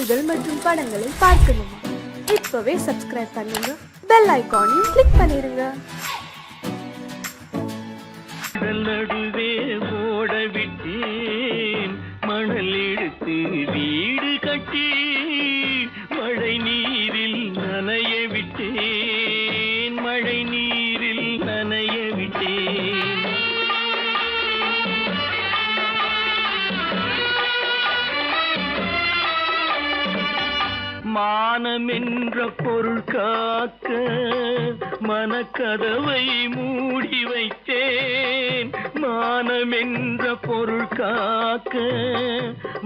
பாடல்கள் மற்றும் படங்களை பார்க்கணுமா? இப்பவே சப்ஸ்கிரைப் பண்ணுங்க, பெல் ஐகானையும் கிளிக் பண்ணிருங்க. நடுவே ஓட விட்டேன் மணல் எடுத்து வீடு கட்டி, மழை நீரில் நனைய விட்டேன், மழை நீரில் நனைய விட்டேன். மானம் என்ற பொருள் காக்க மனக்கதவை மூடி வைத்தேன், மானம் என்ற பொருள் காக்க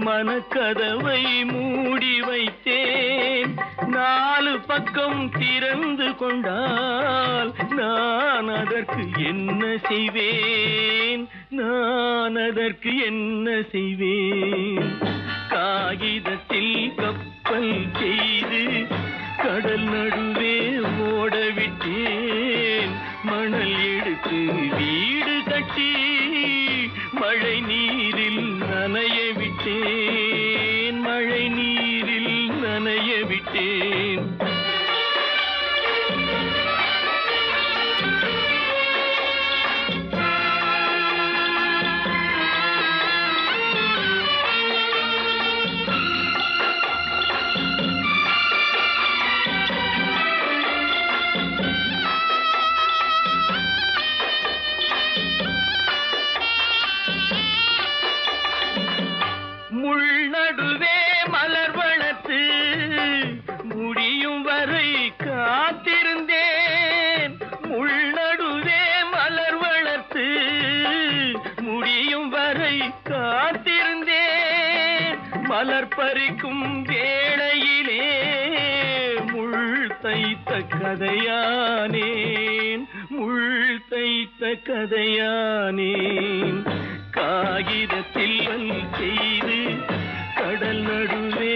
மனக்கதவை மூடி வைத்தேன். 4 பக்கம் திறந்து கொண்டால் நான் அதற்கு என்ன செய்வேன், நான் அதற்கு என்ன செய்வேன்? காகிதத்தில் கப்பல் செய்து கடல் நடுவே ஓட விட்டேன், மணல் எடுத்து வீடு கட்டி மழை நீரில் நனைய விட்டேன், மழை நீரில் நனைய விட்டேன். முள்நடுவே மலர் வளர்த்து முடியும் வரை காத்திருந்தேன், முள்நடுவே மலர் வளர்த்து முடியும் வரை காத்திருந்தேன். மலர் பறிக்கும் வேளையிலே முள் தைத்த கதையானேன், முள் தைத்த கதையானேன். காகிதத்தில் செய்து கடல் நடுவே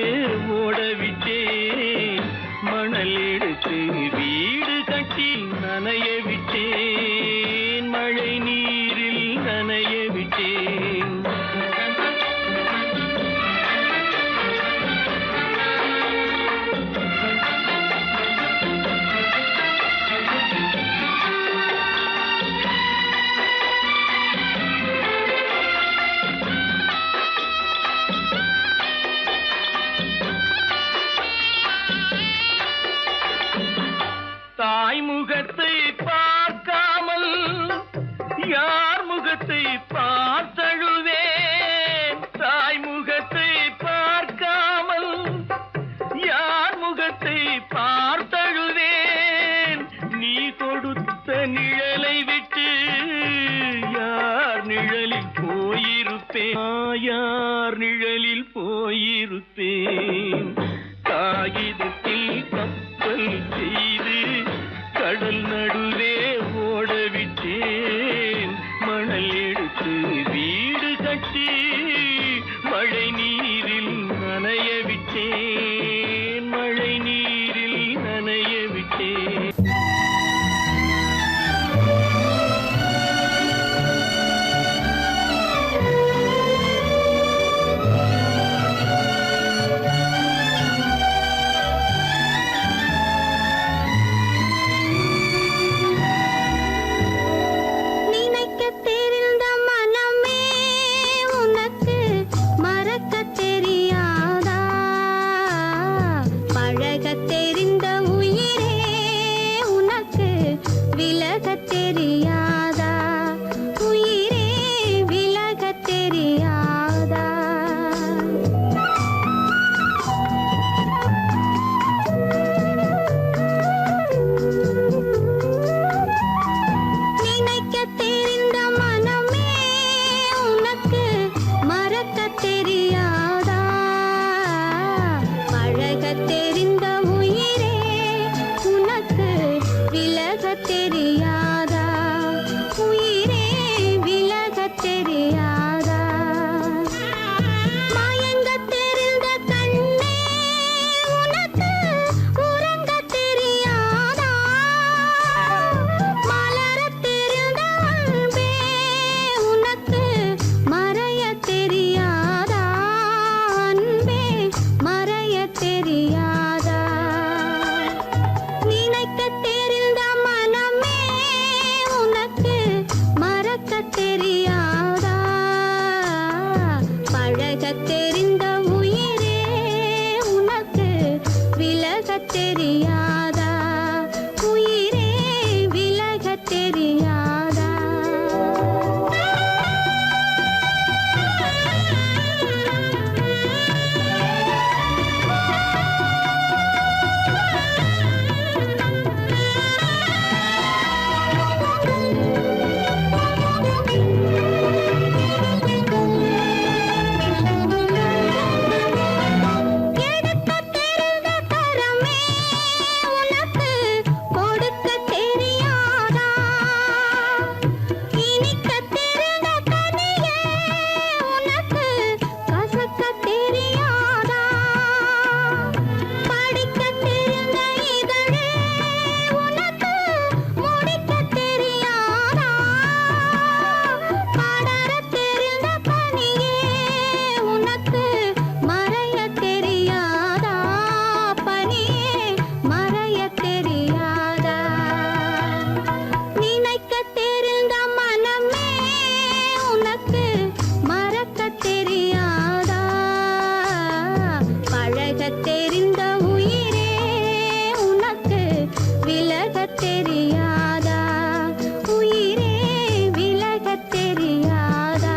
ஓடவிட்டேன், மணல் எடுத்து வீடு கட்டி நனைய விட்டேன், மழை நீரில் நனைய விட்டேன். தாய் முகத்தை பார்க்காமல் யார் முகத்தை பார்த்தழுவேன், தாய் முகத்தை பார்க்காமல் யார் முகத்தை பார்த்தழுவேன். நீ கொடுத்த நிழலை விட்டு யார் நிழலில் போயிருப்பேன், யார் நிழலில் போயிருப்பேன். காகிதத்தில் கப்பல் செய்து கடல் நடுவே ஓடவிட்டேன், மணல் எடுத்து வீடு கட்டி மழை நீரில் நனைய விட்டேன், மழை நீரில் நனைய விட்டேன். மறக்க தெரியாதா, விலகத் தெரிந்த உயிரே உனக்கு விலகத் தெரியாதா? உயிரே விலகத் தெரியாதா?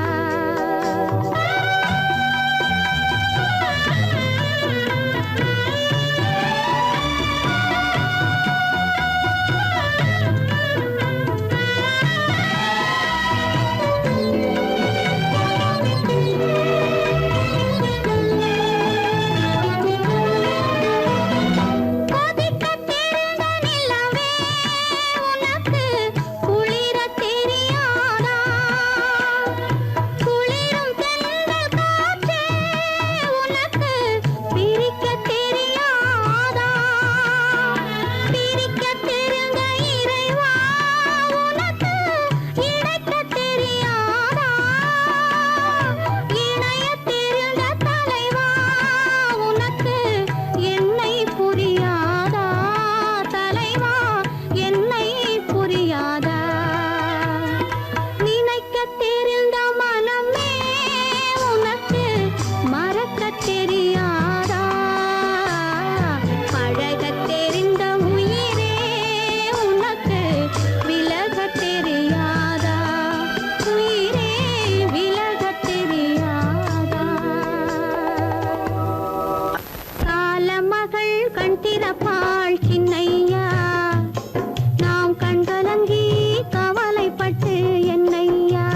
கொதிக்கத் தெரிந்த நிலவே உனக்கு குளிரத் தெரியாதா? குளிரும் தென்றல் காற்றே உனக்கு பிரிக்கத் தெரியாதா? பிரிக்கத் தெரிந்த இறைவா உனக்கு இணைக்கத் தெரியாதா? இணையத் தெரிந்த தலைவா உனக்கு என்னை புரியாதா? தலைவா என்னை புரியாதா? நினைக்கத் தெரிந்த மனமே உனக்கு மறக்கத் தெரியாதா? பழகத் தெரிந்த உயிரே உனக்கு விலகத் தெரியாதா? உயிரே விலகத் தெரியாதா? காலமகள் கண் திறப்பாள் சின்னையா, நாம் கண்கலங்கி கவலைப்பட்டு என்னையா.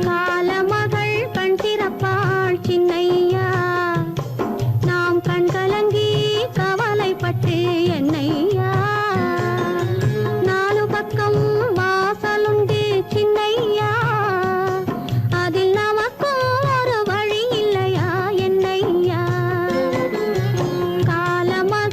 காலமகள் கண் திறப்பாள் சின்னையா, நாம் கண்கலங்கி கவலைப்பட்டு என்னையா. நாலு பக்கம் வாசலுண்டு சின்னையா, அதில் நமக்கும் ஒரு வழி இல்லையா என்னையா. காலமகள்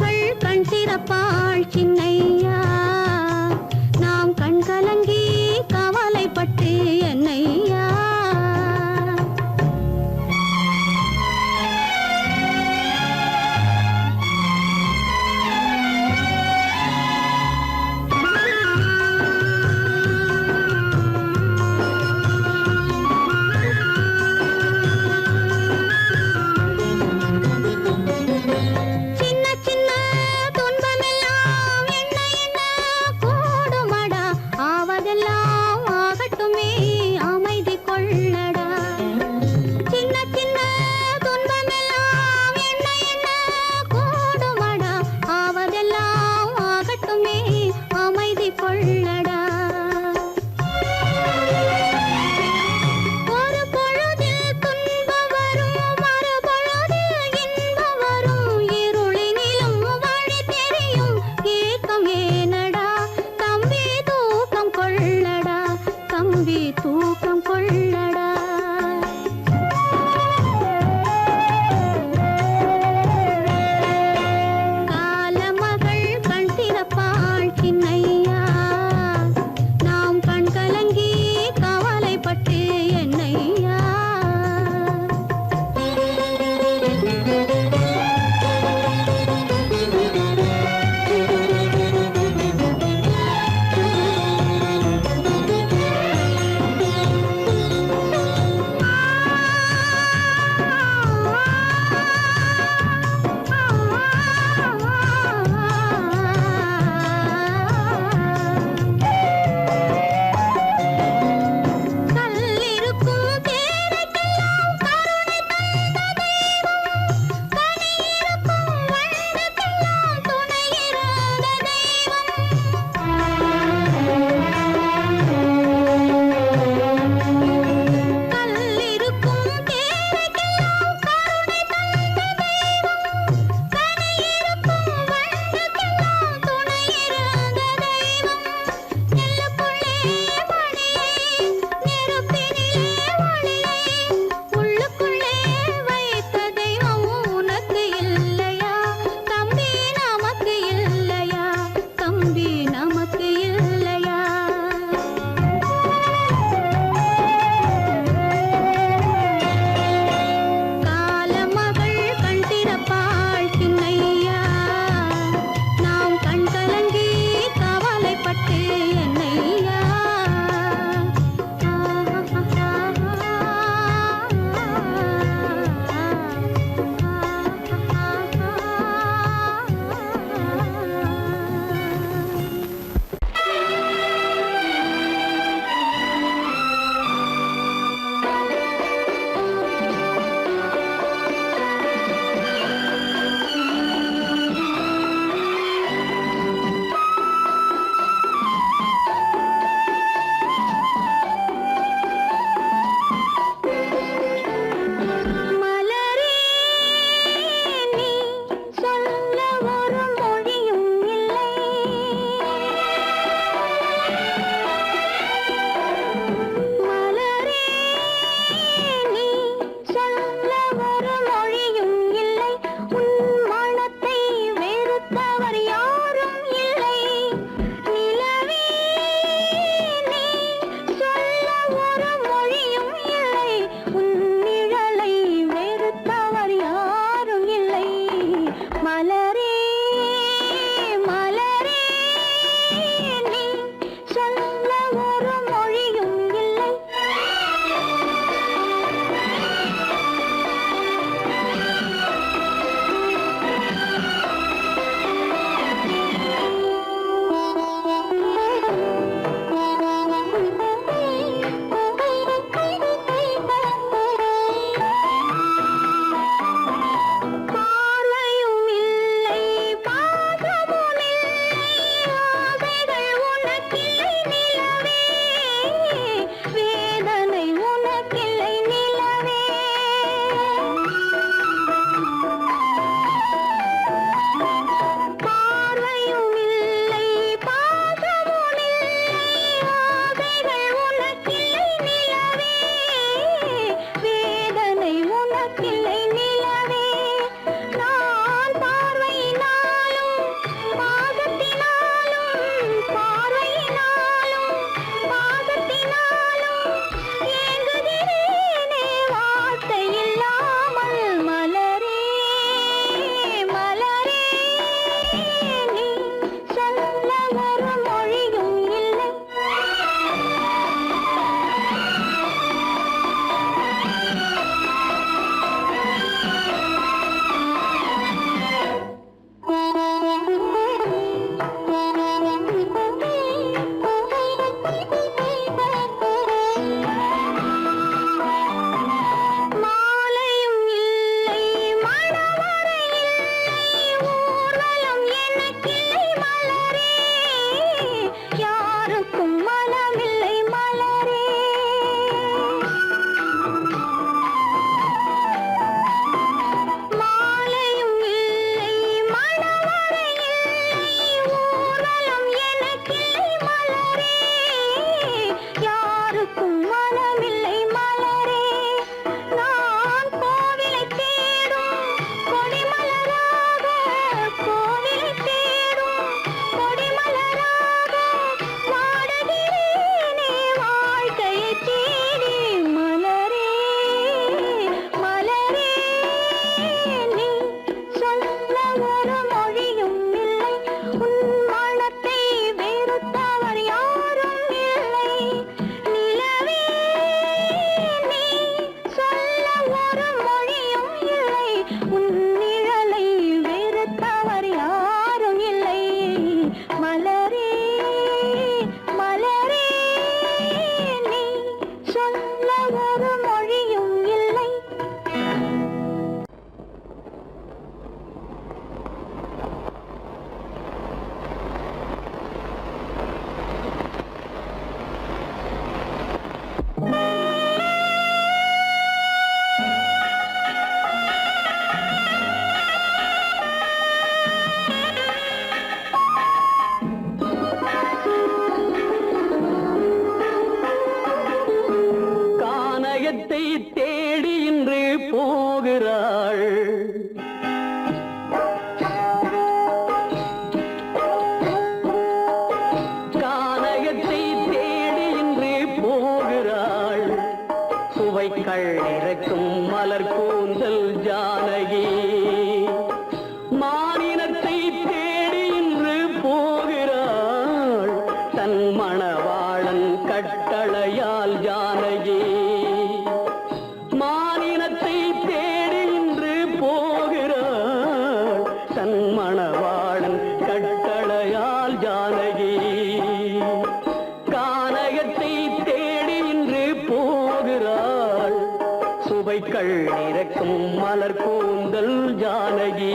இறக்கும் மலர் கூந்தல் ஜானகி.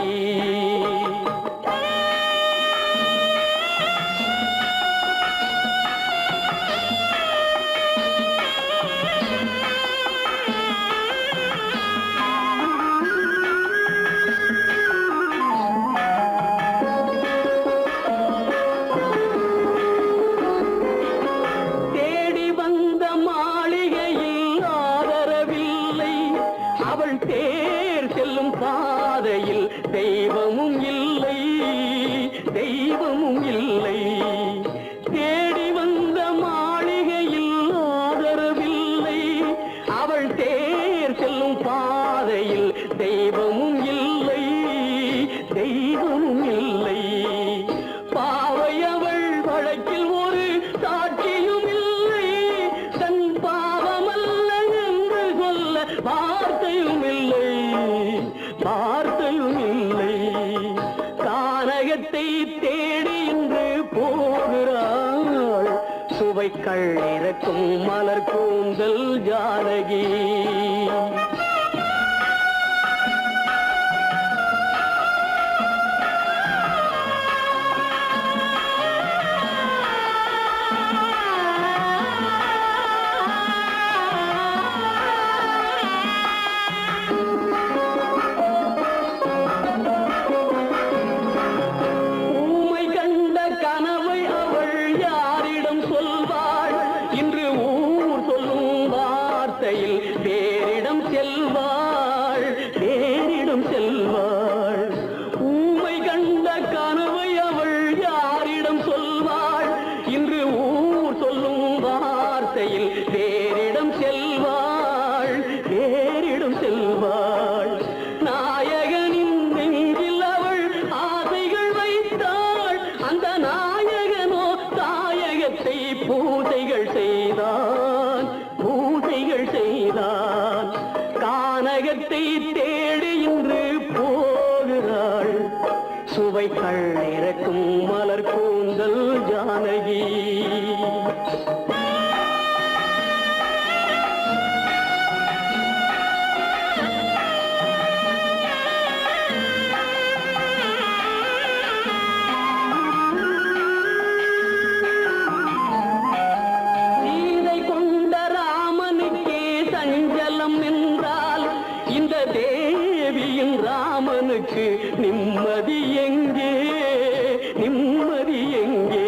தேர் செல்லும் பாதையில் தெய்வமும் இல்லை, தெய்வமும் இல்லை. தேடி வந்த மாளிகையில் ஆதரவில்லை, அவள் தேர் செல்லும் பாதையில் தெய்வமும் இல்லை, தெய்வமும் இல்லை. பாவை அவள் வழக்கில் ஒரு சாட்சியும் இல்லை, தன் பாவமல்ல என்று சொல்ல வார்த்தையும் இல்லை, வார்த்தையும் இல்லை. கானகத்தை தேடி இன்று போகிறாள் சுவைக்கள் இறக்கும் மலர் கூந்தல் ஜானகி. வேறிடம் செல்வாள், வேறிடம் செல்வாள். ஊமை கண்ட கனவை அவள் யாரிடம் சொல்வாள், இன்று ஊர் சொல்லும் வார்த்தையில் வேறிடம் செல்வாள், வேறிடம் செல்வாள். நாயகனின் நெஞ்சில் அவள் ஆசைகள் வைத்தாள், அந்த நாயகனோ தாயகத்தை பூசைகள் செய்தான், பூசைகள் செய்தான். கானகத்தை தேடி இன்று போகிறாள் சுவைக்கள் இறக்கும் மலர் கூந்தல் ஜானகி. இந்த தேவியின் ராமனுக்கு நிம்மதி எங்கே, நிம்மதி எங்கே?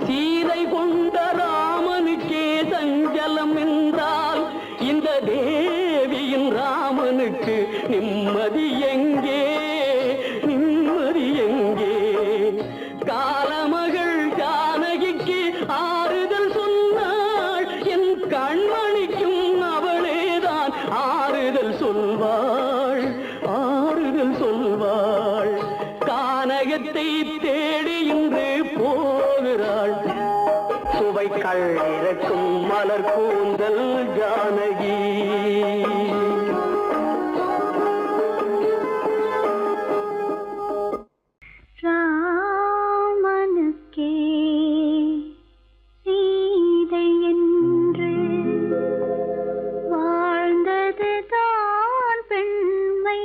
சீதை கொண்ட ராமனுக்கே சஞ்சலம் என்றால் இந்த தேவியின் ராமனுக்கு நிம்மதி எங்கே, நிம்மதி எங்கே? காலமகள் ஜானகிக்கு ஆறுதல் சொன்னாள், என் கண்மணிக்கும் அவளேதான் ஆறுதல் சொல்வாள், ஆறுதல் சொல்வாள். கானகத்தை தேடி இன்று போகிறாள் சுவைக்கள் இறக்கும் மலர் கூந்தல் ஜானகி. ராமனுக்கே சீதை என்று வாழ்ந்தது தான் பெண்மை.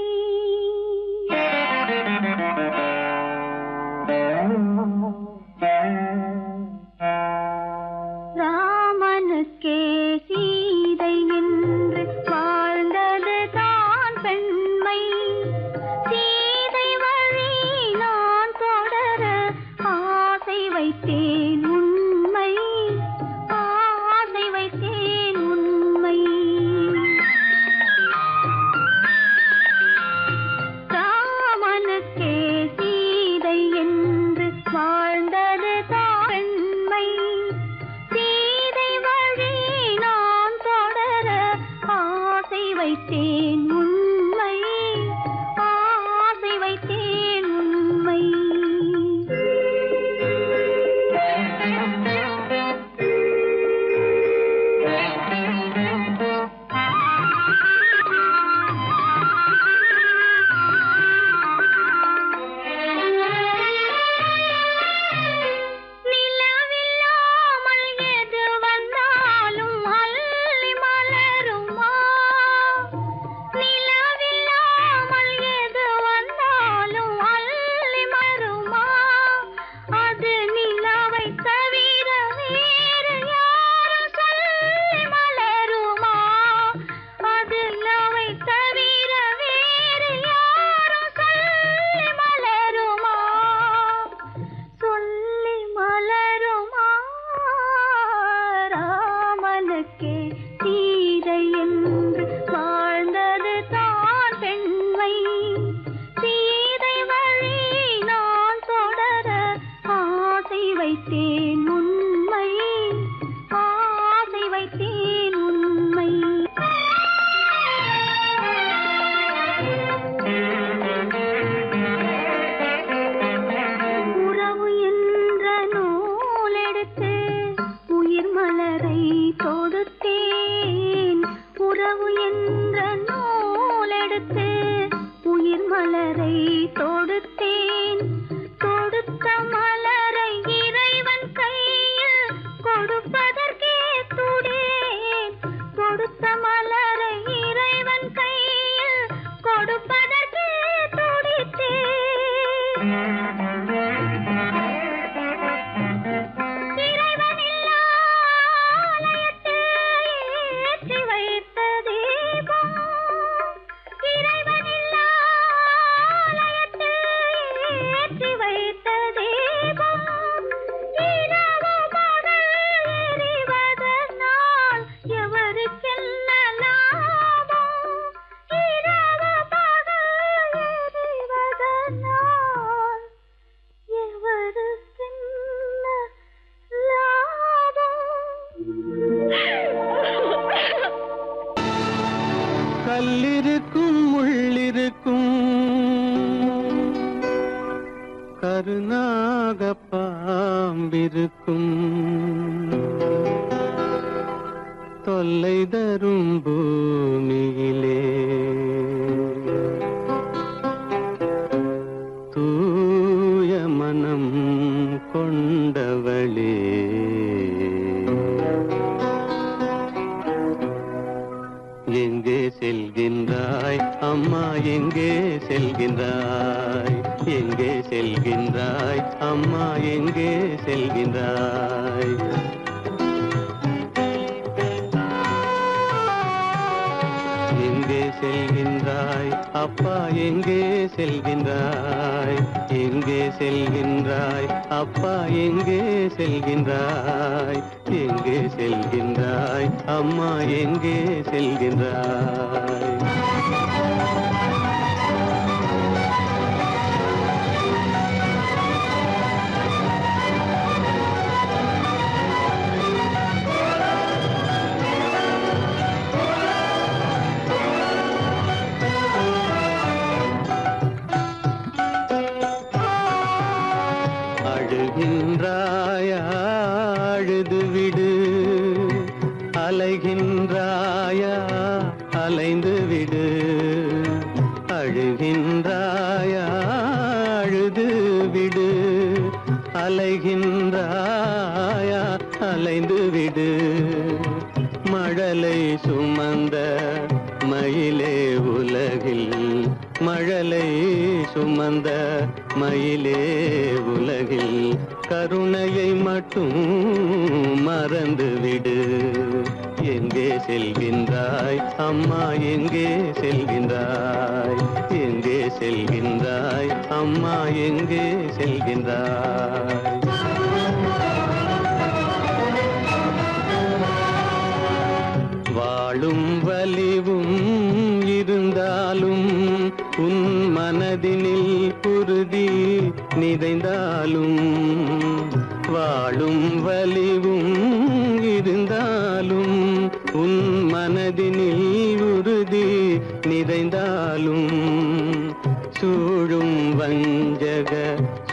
ராமனுக்கே சீதை என்று மலரை தொடுத்தேன், தொடுத்த மலரை இறைவன் கையில் கொடுப்பதற்கே துடேன், கொடுத்த மலரை இறைவன் கையில் கொடுப்பதற்கே துடித்தேன். இறைவனில்லா ஆலயத்தில் ஏற்றி வைத்த தீபம், இறைவனில்லா ஆலயத்தில் ஏற்றி வைத்த தீபம், இரவு பகல் எரிவதனால் எவருக்கென்ன லாபம், இரவு பகல் எரிவதனால் எவருக்கென்ன லாபம். கல்லிருக்கும் முள்ளிருக்கும் கருநாக பாம்பிருக்கும் தொல்லை தரும் பூமியிலே தூய மனம் கொண்டவளே எங்கே செல்கின்றாய் அம்மா, எங்கே செல்கின்றாய், எங்கே செல்கின்றாய் அம்மா, எங்கே செல்கின்றாய்? எங்கே செல்கின்றாய் அப்பா, எங்கே செல்கின்றாய், எங்கே செல்கின்றாய் அப்பா, எங்கே செல்கின்றாய், எங்கே செல்கின்றாய் அம்மா, எங்கே செல்கின்றாய்? அழுகின்றாயா அழுது விடு, அலைகின்றாயா அலைந்து விடு, அழுகின்றாயா அழுது விடு, அலைகின்றாயா அலைந்து விடு. மழலை சுமந்த மயிலே உலகில், மழலை சுமந்த மயிலே உலகில் கருணையை மட்டும் மறந்துவிடு. எங்கே செல்கின்றாய் அம்மா, எங்கே செல்கின்றாய், எங்கே செல்கின்றாய் அம்மா, எங்கே செல்கின்றாய்? வாழும் வலிவும் இருந்தாலும் உன் மனதினில் உறுதி நிறைந்தாலும், வாழும் வலிவும் இருந்தாலும் உன் மனதினில் உறுதி நிறைந்தாலும், சூழும் வஞ்சக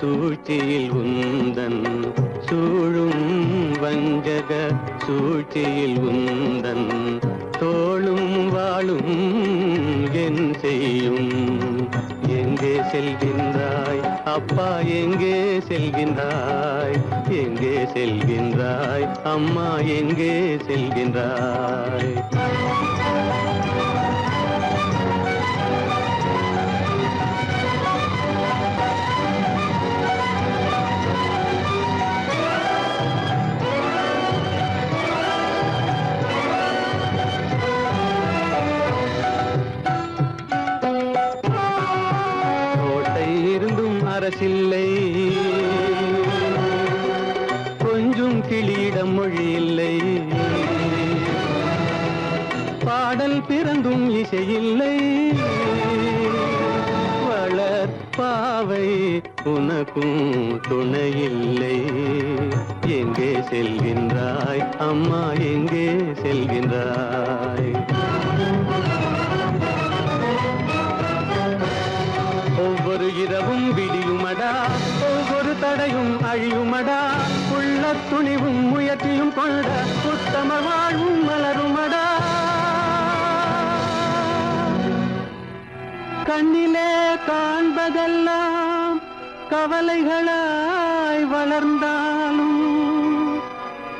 சூழ்ச்சியில் உந்தன், சூழும் வஞ்சக சூழ்ச்சியில் உந்தன் தோளும் வாழும் என் செய்யும். எங்கே செல்கின்றாய் அப்பா, எங்கே செல்கின்றாய், எங்கே செல்கின்றாய் அம்மா, எங்கே செல்கின்றாய்? அரசில்லை, கொஞ்சம் கிளியிடம் மொழி இல்லை, பாடல் பிறந்தும் இசையில்லை, வளர் பாவை உனக்கும் துணையில்லை. எங்கே செல்கின்றாய் அம்மா, எங்கே செல்கின்றாய்? ஒவ்வொரு இரவும் விடியுமடா, ஒவ்வொரு தடையும் அழியுமடா, உள்ள துணிவும் முயற்சியும் கொண்ட உத்தம வாழ்வும் மலருமடா. கண்ணிலே காண்பதெல்லாம் கவலைகளாய் வளர்ந்தாலும்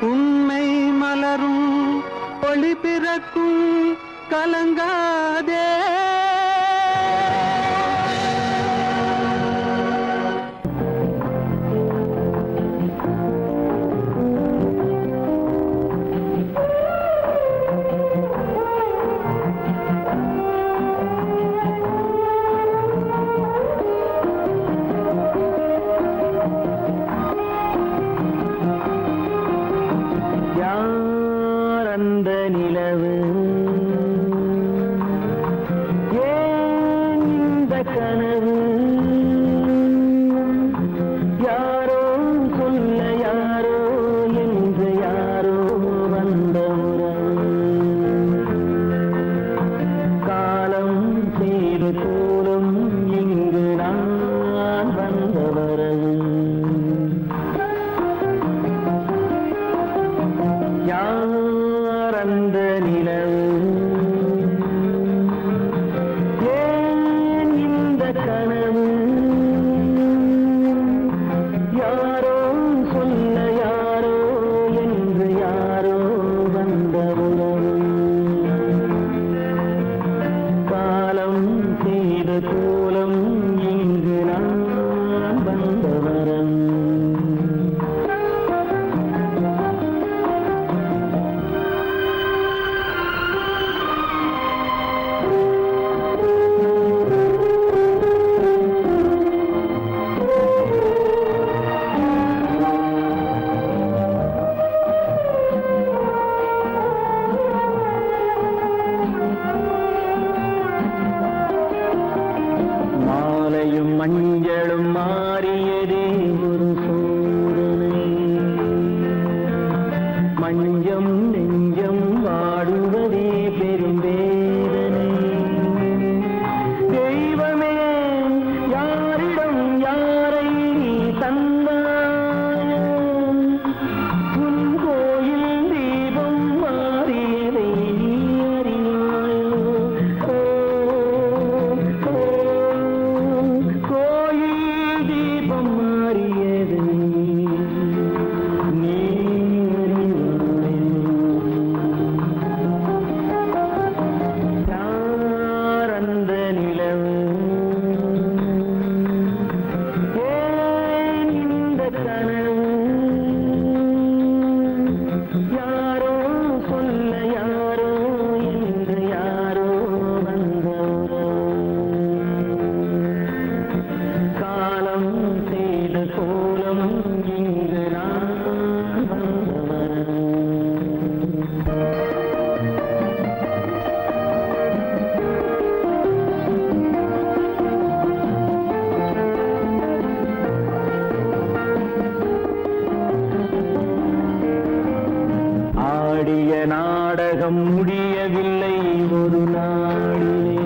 உண்மை மலரும் ஒளி பிறக்கும் கலங்காதே. மஞ்சளும் மாறியதே ஒரு சோதனை, மஞ்சம் நெஞ்சம் வாடுவதே பெரும் வேதனை. தெய்வமே யாரிடம் யாரை தந்தாயோ, உன் கோயில் தீபம் மாறியதை நீ அறியாயோ. கோயில் தீபம் மாறியதை நீ யார் அந்த நிலவு, ஏன் இந்த கனவு, யாரோ சொல்ல யாரோ என்று யாரோ வந்த காலம் செய்த கோலம் இங்கு நான் வந்தவன். ஆடிய நாடகம் முடியவில்லை ஒரு நாளிலே,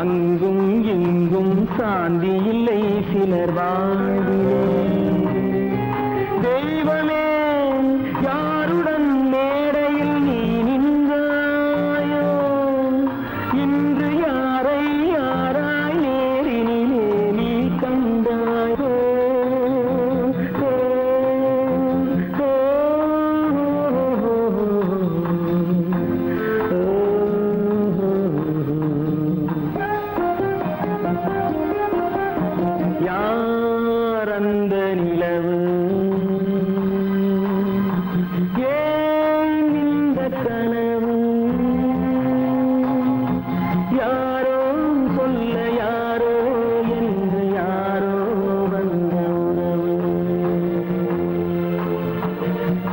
அங்கும் இங்கும் சாந்தி இல்லை சிலர் வாழ்விலே. தெய்வமே யாருடன் மேடையில் நீ நின்றாயோ, இன்று யாரை யாராய் நேரினிலே நீ கண்டாயோ. யார் அந்த நிலவு, ஏன் இந்த கனவு, யாரோ சொல்ல யாரோ என்று யாரோ வந்த உறவு.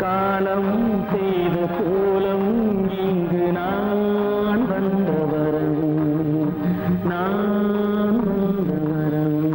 காலம் செய்த கோலம் இங்கு நான் வந்த வரவு, நான் வந்த வரவு.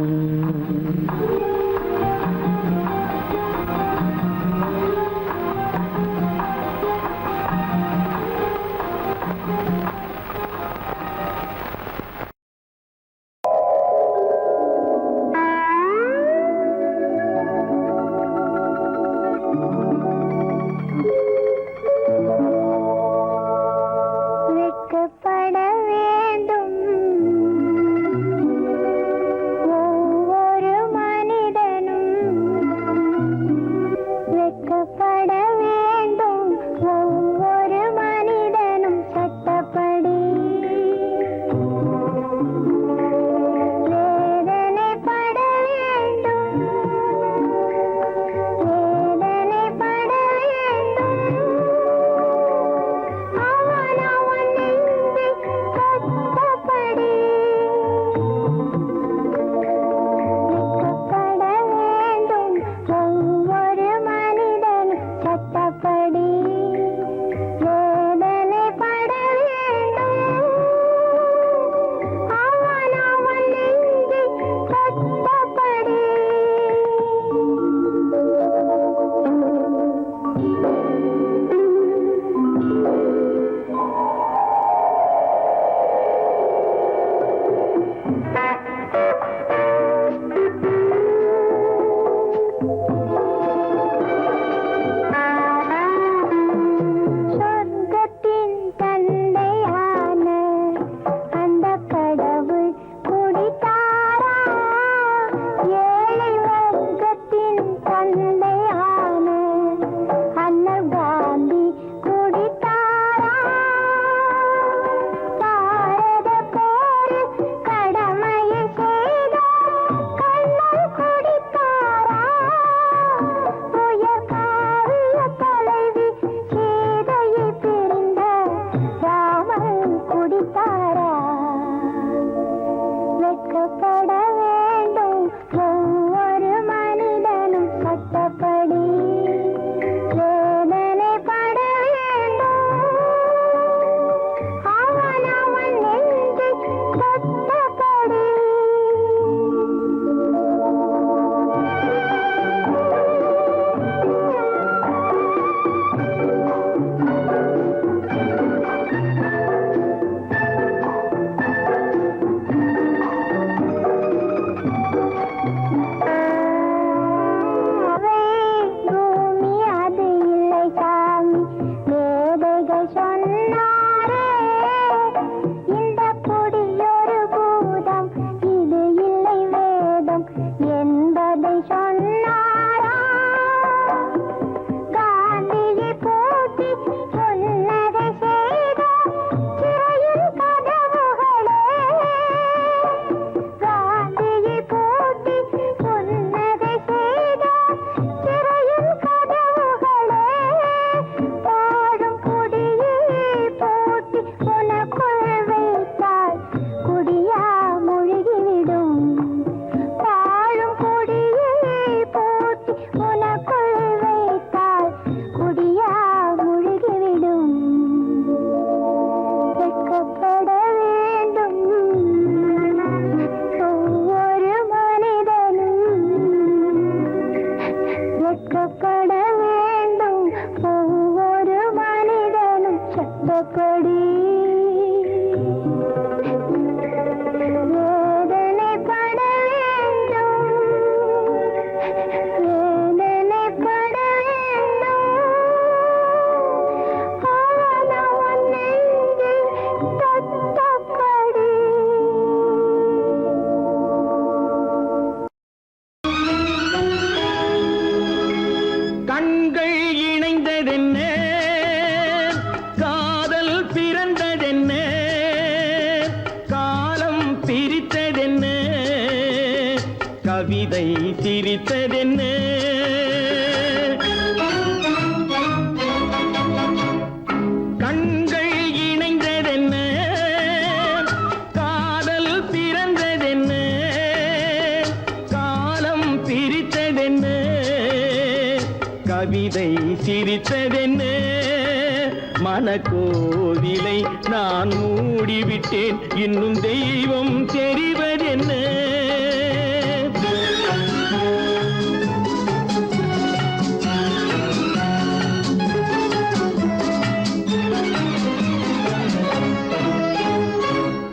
சொர்க்கத்தின் தந்தையான அந்த கடவுள் குடித்தாரா? ஏழை வர்க்கத்தின் தந்தையான அண்ணல் காந்தி குடித்தாரா? பாரத போரில் கடமையை செய்த கண்ணன் குடித்தாரா? உயர்காவிய தலைவி சீதையை பிரிந்த ராமன் குடித்தாரா? வெட்கப்பட வேண்டும் ஒவ்வொரு மனிதனும், சட்டப்படி வேதனைப்பட வேண்டும். அவன் நெஞ்சை தொட்டபடி. பூமி அது இல்லை சாமி, வேதைகள் சொன்னாரே. இந்த குடியொரு பூதம், இது இல்லை வேதம் என்பதை சொன்னாரா? காந்தியை பூட்டி சொன்னதை செய்த சிறையின் கதவுகளே. காந்தியை பூட்டி சொன்னதை செய்த சிறையின் கதவுகளே. பாடும் குடியை பூட்டி உனக்குள் வைத்தால் குடியா முழுகிவிடும். பாழும் குடியை பூட்டி உனக்குள் வைத்தால் குடியா முழுகிவிடும். வெட்கப்பட வேண்டும் ஒவ்வொரு மனிதனும், வெட்கப்பட வேண்டும் ஒவ்வொரு மனிதனும், சட்டப்படி வேதனைப்பட வேண்டும், வேதனைப்பட வேண்டும். அவன் நெஞ்சை தொட்டபடி. கண்கள் இணைந்ததென்ன, காதல் பிறந்ததென்ன, காலம் பிரித்ததென்ன, கவிதை சிரித்ததென்ன. கண்கள் இணைந்ததென்ன, காதல் பிறந்ததென்ன, காலம் பிரித்ததென்ன, கவிதை சிரித்ததென்ன. மனக்கோவிலை நான் மூடிவிட்டேன், இன்னும் தெய்வம் தெரிவதென்ன.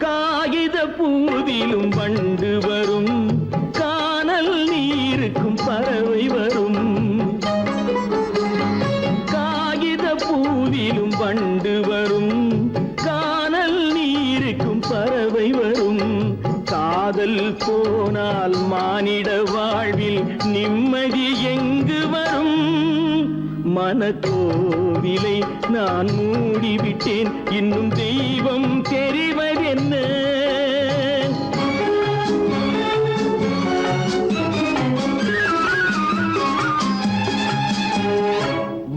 காகித பூவிலும் வண்டு வரும், கானல் நீருக்கும் பறவை வரும். காகித பூவிலும் வண்டு வரும், கானல் நீருக்கும் பறவை வரும். காதல் போனால் மானிட வாழ்வில் நிம்மதி எங்கு வரும்? மனக்கோவிலை நான் மூடிவிட்டேன், இன்னும் தெய்வம் தெரிவதென்ன.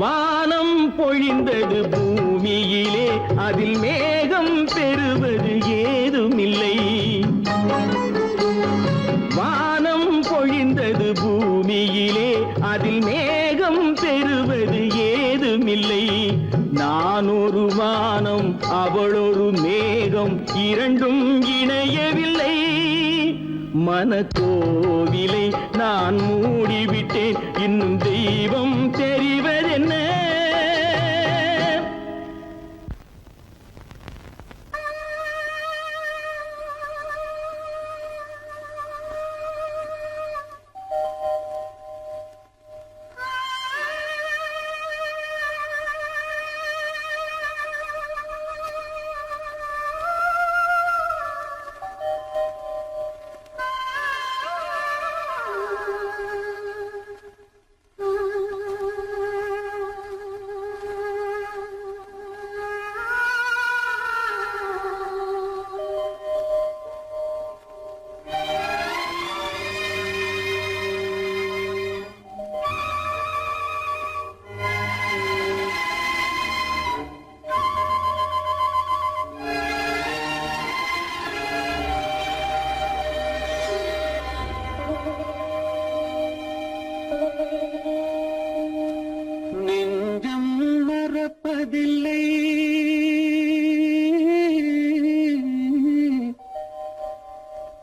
வானம் பொழிந்தது பூமியிலே, அதில் மேகம் பெறுவது ஏதுமில்லை. வானம் பொழிந்தது பூமியிலே, அதில் மேகம் பெறுவது ஏதுமில்லை. நான் ஒரு வானம், அவளொரு மேகம், இரண்டும் இணையவில்லை. மனக்கோவிலை நான் மூடிவிட்டேன், இன்னும் தெய்வம் தெரிவதென்ன.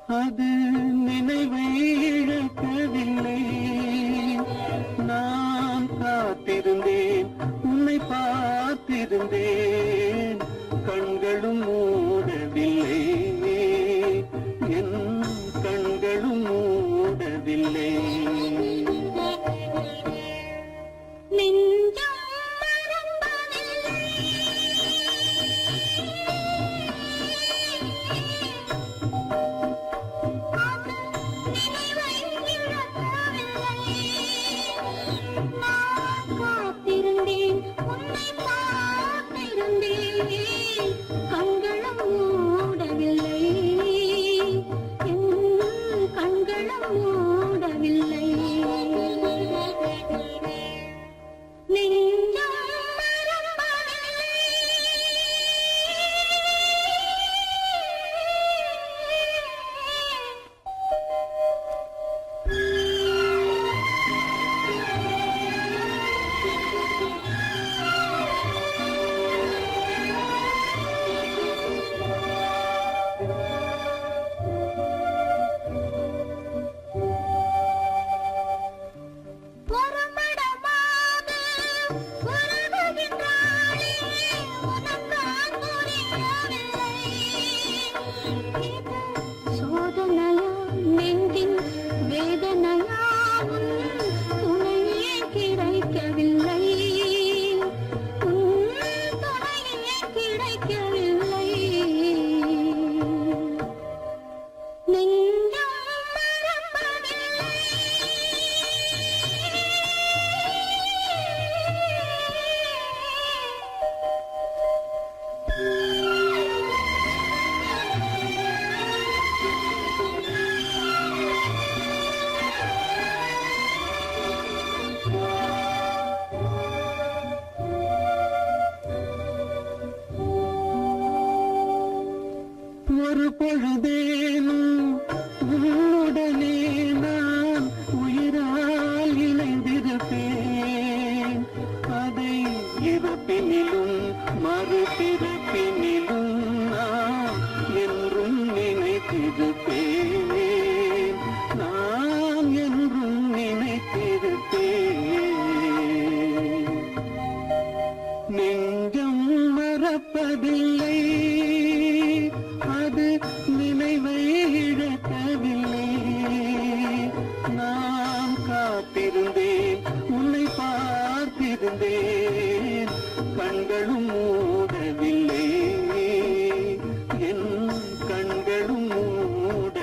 அது நினைவை இழக்கவில்லை. நான் காத்திருந்தேன், உன்னை பார்த்திருந்தேன், கண்களும் மூடவில்லை, என் கண்களும் மூடவில்லை. கண்களும் மூடவில்லை, என் கண்களும் மூடவில்லை. நெஞ்சம் மறப்பதில்லை. ஒருமடமாக உறவுகின்றாளே, உனக்கால் புரியவில்லை. இது சோதனையா, நெஞ்சின் வேதனையா, உன் துணையே கிடைக்கவில்லை, உன் துணையே கிடைக்கவில்லை. நெஞ்சம் மறப்பதில்லை. ஒரு பொழுதேனும் உன்னுடனே நான் உயிரால் இணைந்திருப்பேன். அதை இறப்பினிலும் மறுபிறப்பினிலும் நான் என்றும் நினைத்திருப்பேன், நான் என்றும் நினைத்திருப்பேன். நெஞ்சம் மறப்பதில்லை, அது நினைவை இழக்கவில்லை. நான் காத்திருந்தேன், உன்னை பார்த்திருந்தேன், கண்களும் மூடவில்லை, என் கண்களும் மூட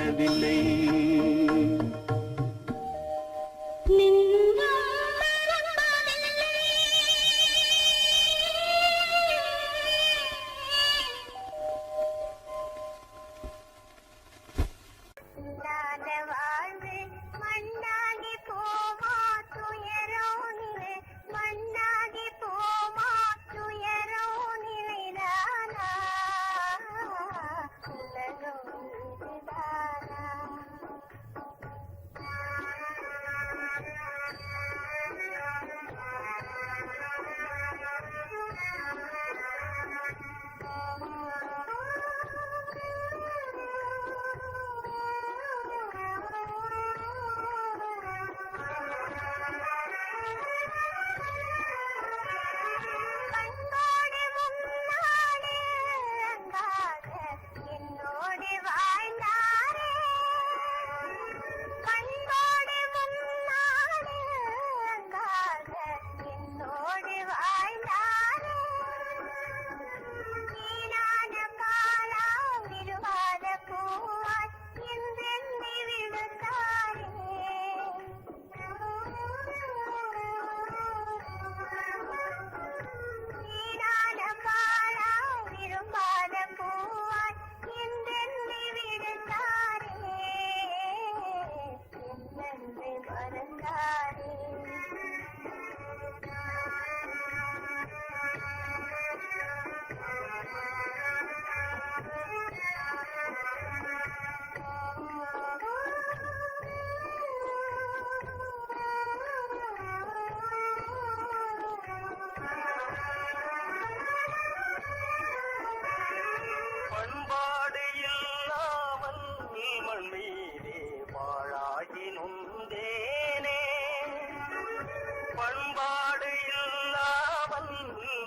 பண்பாடு இல்லாமல்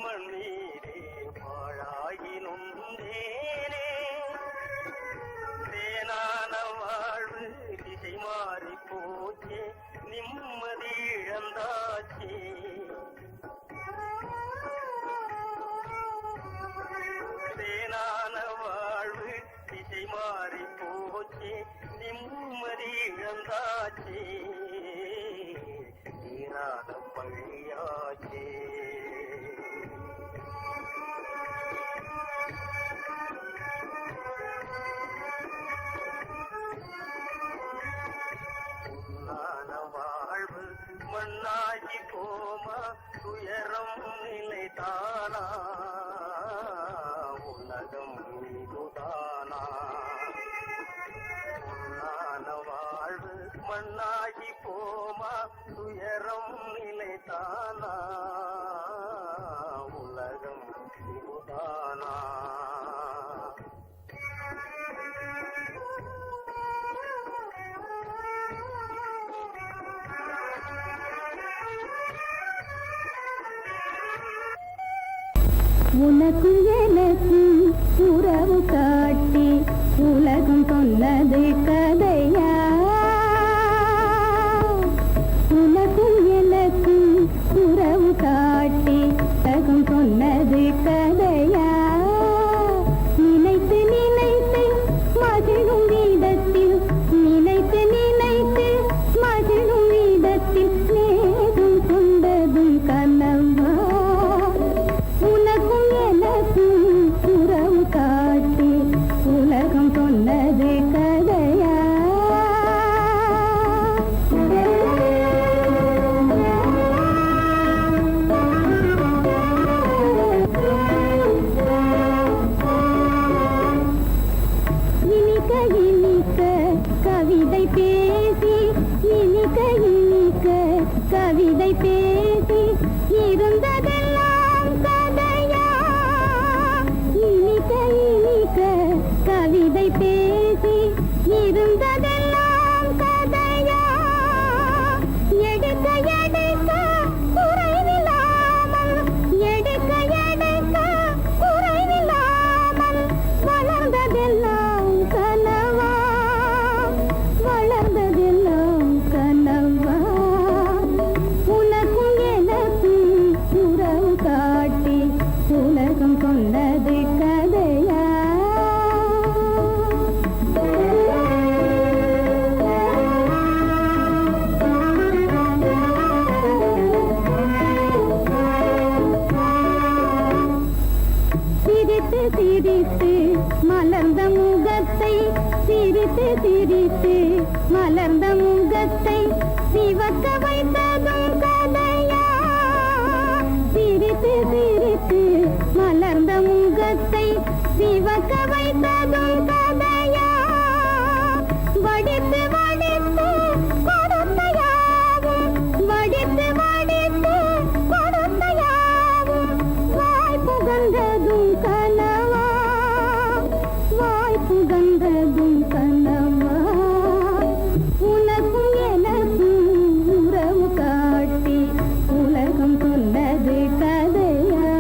மண்ணீரே பாழாயினும் தேனே தேனான வாழ்வு திசை மாறி போச்சே நிம்மதி இழந்தாச்சே தேனான வாழ்வு திசை மாறி போச்சே நிம்மதி இழந்தாச்சே தீராத பழியாச்சே வாழ்வு மண்ணாகி போமா துயரம் நிலைதானா உலகம் இதுதானா பொன்னான வாழ்வு மண்ணாகி போமா துயரம் நிலைதானா உலகம் இதுதானா உனக்கும் எனக்கும் உறவு காட்டி உலகம் சொன்னது கதையா உனக்கும் எனக்கும் உறவு காட்டி உலகம் சொன்னது கதையா நினைத்து நினைத்து மகிழும் வீதத்தில் நினைத்து நினைத்து மகிழும் வீதத்தில் நேரும் கொண்டதும் கனவா உனக்கும் எனக்கும் உறவு காட்டி உலகம் சொன்னது கதையா இனிக்க இனிக்க கவிதை பேசி இனிக்க இனிக்க கவிதை பேசி இருந்ததெல்லாம் கதையா இனிக்க இனிக்க கவிதை பேசி இருந்ததெல்லாம் கதையா எடுக்க எடுக்க குறைவில்லாமல் எடுக்க எடுக்க குறைவில்லாமல் வளர்ந்ததெல்லாம் கனவா வளர்ந்ததெல்லாம் கனவா உனக்கும் எனக்கும் உறவு காட்டி உலகம் கொண்டது கதையா சிரித்து சிரித்து மலர்ந்த முகத்தை சிரித்து சிரித்து மலர்ந்த முகத்தை சிவக்க வைத்ததும் கதையா சிரித்து சிரித்து மலர்ந்த முகத்தை சிவக்க வைத்ததும் கதையா வடித்து வடித்து கொடுத்தையாவும் வடித்து வடித்து கொடுத்தையாவும் வாய் புகழ்ந்ததும் கனவா வாய் புகழ்ந்ததும் கனவா உனக்கும் எனக்கும் உறவு காட்டி உலகம் சொன்னது கதையா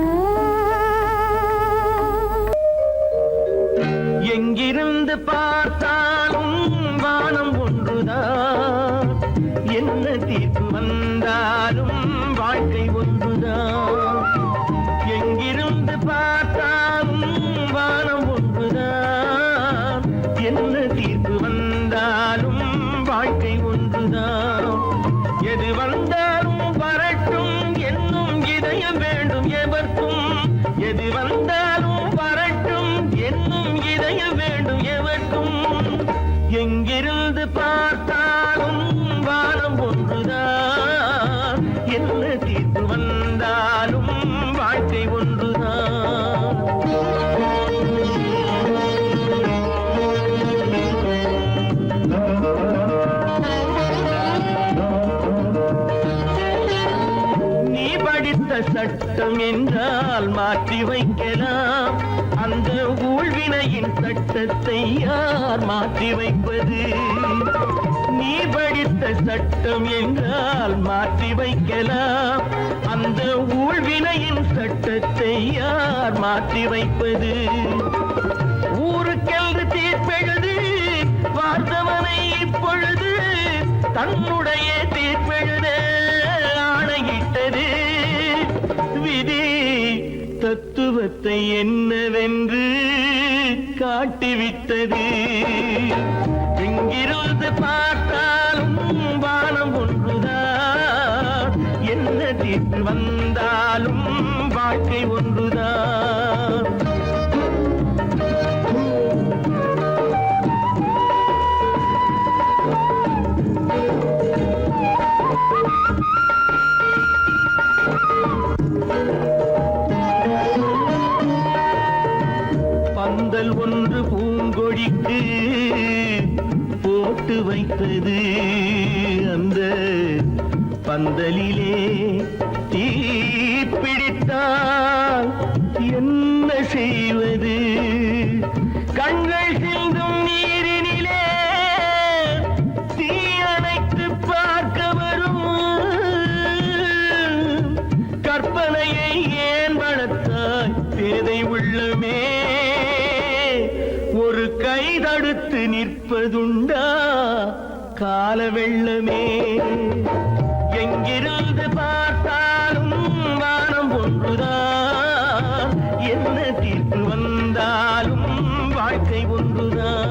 எங்கிருந்து பார்த்தாலும் வானம் ஒன்றுதான் என்ன தீர்ப்பு வந்தாலும் வாழ்க்கை ஒன்றுதான் எங்கிருந்து பார்த்தாலும் வானம் ஒன்றுதான் என்ன தீர்ப்பு வந்தாலும் வாழ்க்கை ஒன்றுதான் எது வந்தாலும் வரட்டும் என்னும் இதயம் வேண்டும் எவர்க்கும் எது வந்தாலும் வரட்டும் என்னும் இதயம் வேண்டும் எவர்க்கும் எங்கிருந்து பார்த்தாலும் வானம் ஒன்றுதான் என்ன தீர்ப்பு வந்தாலும் வாழ்க்கை ஒன்றுதான் நீ படித்த சட்டம் என்றால் மாற்றி வைக்கலாம் அந்த ஊழ்வினையின் சட்டத்தை யார் மாற்றி வைப்பது நீ நீ படித்த சட்டம் என்றால் மாற்றி வைக்கலாம். அந்த ஊழ்வினையின் சட்டத்தை யார் மாற்றி வைப்பது? ஊருக்கென்று தீர்ப்பெழுது பார்த்தவனை இப்பொழுது தன்னுடைய தீர்ப்பெழுத ஆணையிட்டது. விதி தத்துவத்தை என்னவென்று காட்டிவிட்டது. எங்கிருந்து பார்த்தாலும் வானம் ஒன்றுதான், என்ன தீர்ப்பு வந்தாலும் வாழ்க்கை ஒன்றுதான். பந்தல் ஒன்று பூங்கொடிக்கு போட்டு வைத்தது. அந்த பந்தலிலே தீ பிடித்தால் என்ன செய்வது? கண்கள் சிந்தும் நீரினிலே தீ அணைத்து பார்க்க வரும். கற்பனையை ஏன் வளர்த்தாய் பேதை உள்ளமே? ஒரு கை தடுத்து நிற்பதுண்டா கால வெள்ளமே? எங்கிருந்து பார்த்தாலும் வானம் ஒன்றுதான், என்ன தீர்ப்பு வந்தாலும் வாழ்க்கை ஒன்றுதான்.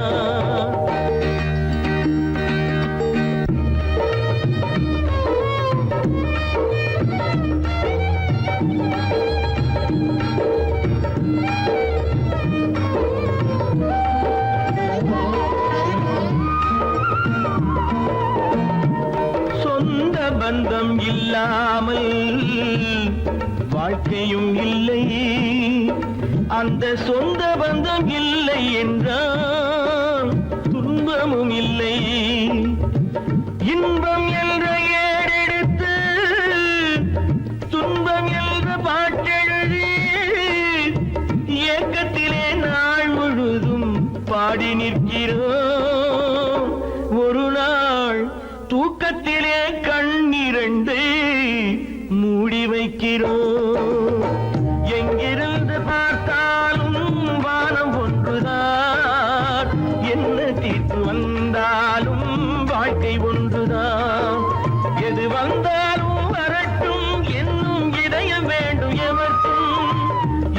பந்தம் இல்லாமல் வாழ்க்கையும் இல்லை. அந்த சொந்த பந்தம் இல்லை என்றால் துன்பமும் இல்லை. இன்பம் என்ற ஏடெடுத்து துன்பம் என்ற பாட்டெழுதி ஏக்கத்திலே நாள் முழுதும் பாடி நிற்கிறோம். ஒரு நாள் தூக்கத்திலே கண்ணிரண்டு மூடி வைக்கிறோம். எங்கிருந்து பார்த்தாலும் வானம் ஒன்றுதான், என்ன தீர்ப்பு வந்தாலும் வாழ்க்கை ஒன்றுதான். எது வந்தாலும் வரட்டும் என்னும் இதயம் வேண்டும் எவர்க்கும்.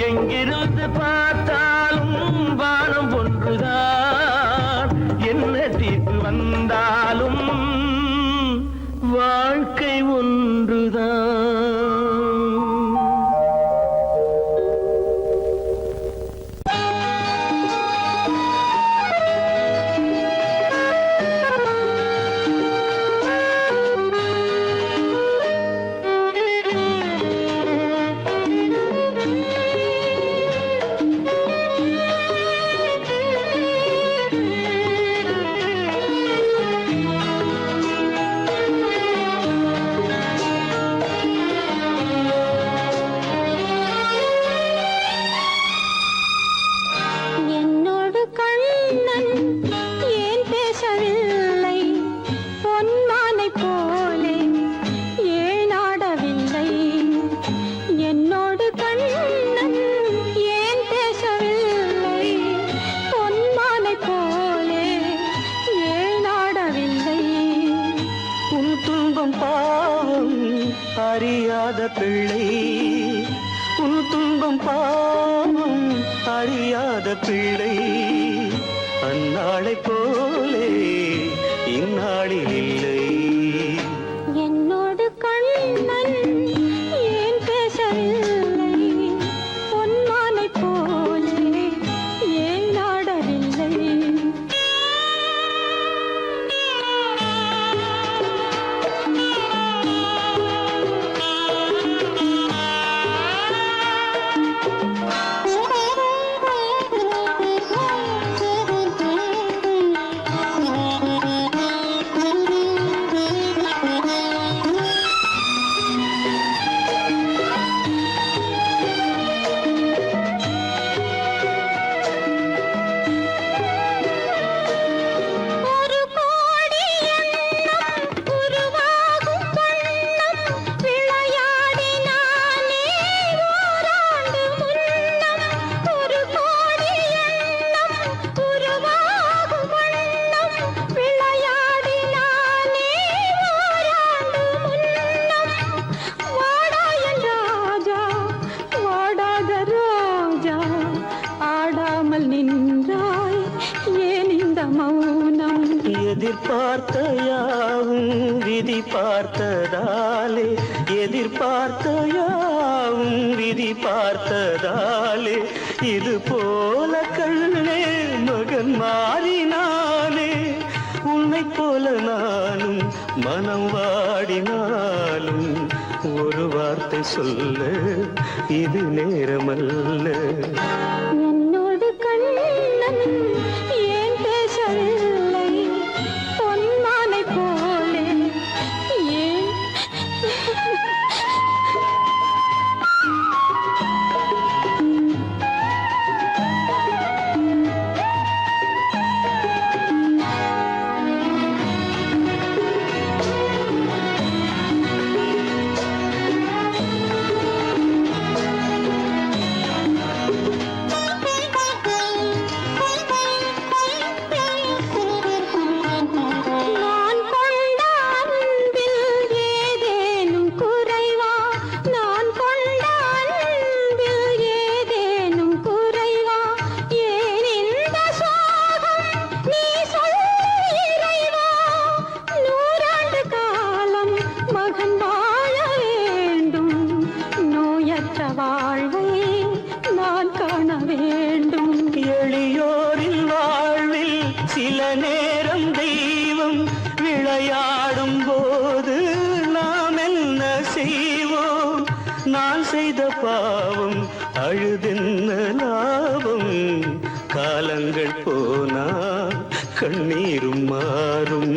எங்கிருந்து பார்த்தாலும் வானம் ஒன்றுதான், என்ன தீர்ப்பு வந்தாலும் வாழ்க்கை ஒன்றுதான். அறியாத பிள்ளை, உன் துன்பம் பாவம் அறியாத பிள்ளை. அந்நாளைப் போலே இந்நாளில் இல்லை. என்னோடு கண்ணன் ஏன் பேசவில்லை? பொன்மானை போலே ஏன் நாடவில்லை? எதிர்பார்த்த யாவும் விதி பார்த்ததாலே, எதிர்பார்த்த யாவும் விதி பார்த்ததாலே, இது போல கண்ணே மகன் மாறினாலே, உன்னை போல நானும் மனம் வாடினாலும் ஒரு வார்த்தை சொல்ல இது நேரமல்ல. என்னோடு கண்ணன் ஏன் பேசவில்லை பொன்மானை போலே ஏன் நான் கொண்ட அன்பில் ஏதேனும் குறைவா, நான் கொண்ட அன்பில் ஏதேனும் குறைவா, ஏன் இந்த சோகம் நீ சொல் இறைவா, நூறாண்டு காலம் மகன் வாழ வேண்டும், நோயற்ற வாழ்வை நான் காண வேண்டும். எளியோரின் வாழ்வில் சில நேரம் தெய்வம் விளையாடும் போது நாம் என்ன செய்வோம்? நான் செய்த பாவம் அழுதென்ன லாபம்? காலங்கள் போனா கண்ணீரும் மாறும்.